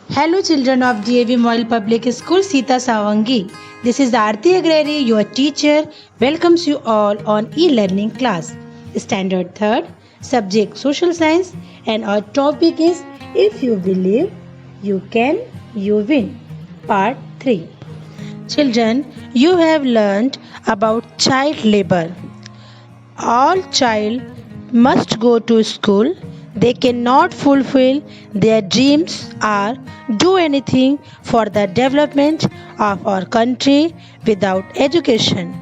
Hello children of DAV Model Public School Sita Savangi. This is Aarti Agrari, your teacher, welcomes you all on e-learning class. Standard 3rd, subject Social Science, and our topic is If You Believe, You Can, You Win. Part 3. Children, you have learned about child labor. All child must go to school. They cannot fulfill their dreams or do anything for the development of our country without education.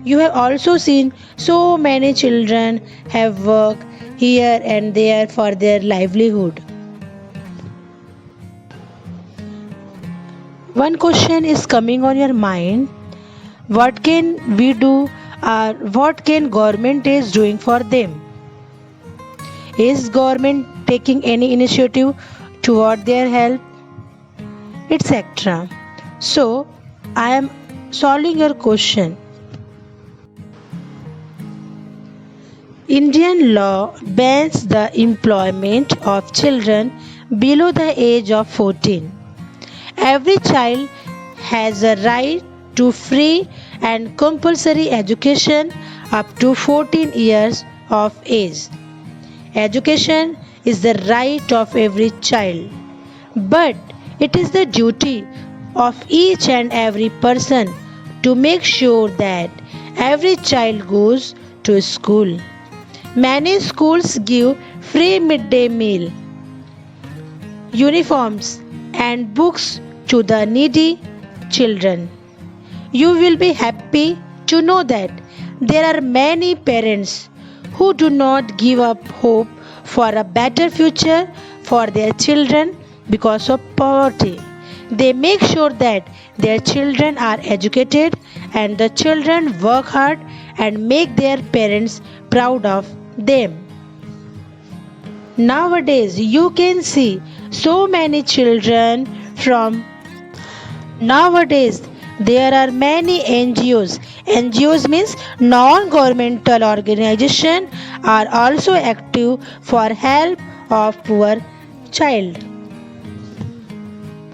You have also seen so many children have worked here and there for their livelihood. One question is coming on your mind, what can we do or what can government is doing for them? Is government taking any initiative toward their help, etc.? So, I am solving your question. Indian law bans the employment of children below the age of 14. Every child has a right to free and compulsory education up to 14 years of age. Education is the right of every child, but it is the duty of each and every person to make sure that every child goes to school. Many schools give free midday meal, uniforms, and books to the needy children. You will be happy to know that there are many parents who do not give up hope for a better future for their children because of poverty. They make sure that their children are educated and the children work hard and make their parents proud of them. Nowadays, you can see so many children from Nowadays, there are many NGOs. NGOs means non-governmental organization are also active for help of poor child.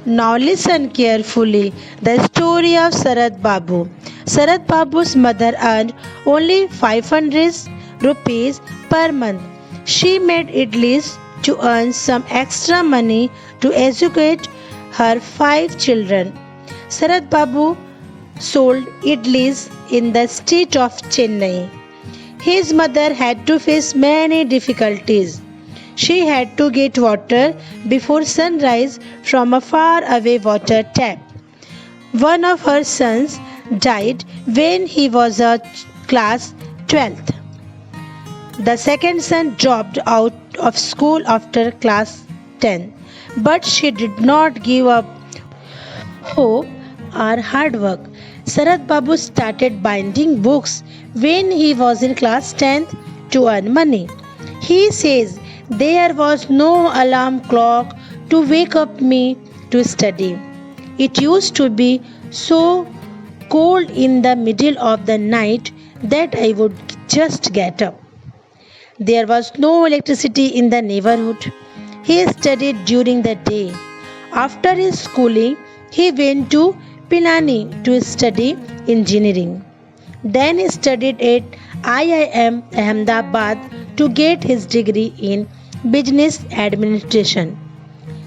Now listen carefully the story of Sarat Babu. Sarat Babu's mother earned only 500 rupees per month. She made idlis to earn some extra money to educate her 5 children. Sarat Babu sold idlis in the street of Chennai. His mother had to face many difficulties. She had to get water before sunrise from a far away water tap. One of her sons died when he was a class 12th. The second son dropped out of school after class 10, but she did not give up hope or hard work. Sarat Babu started binding books when he was in class 10th to earn money. He says there was no alarm clock to wake up me to study. It used to be so cold in the middle of the night that I would just get up. There was no electricity in the neighborhood. He studied during the day. After his schooling, he went to Pilani to study engineering. Then he studied at IIM Ahmedabad to get his degree in business administration.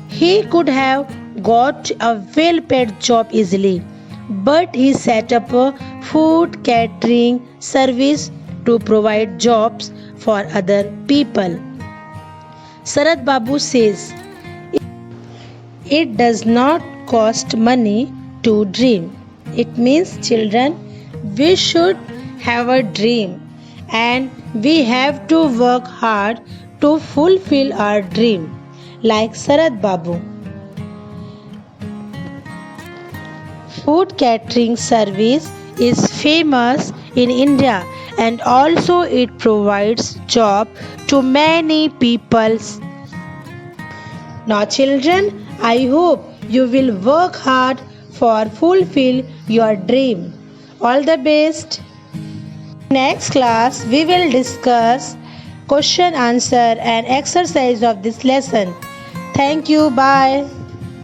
He could have got a well paid job easily, but he set up a food catering service to provide jobs for other people. Sarat Babu says it does not cost money to dream. It means, children, we should have a dream and we have to work hard to fulfill our dream, like Sarat Babu. Food catering service is famous in India and also it provides job to many people. Now children, I hope you will work hard for fulfill your dream. All the best. Next class we will discuss question answer and exercise of this lesson. Thank you. Bye.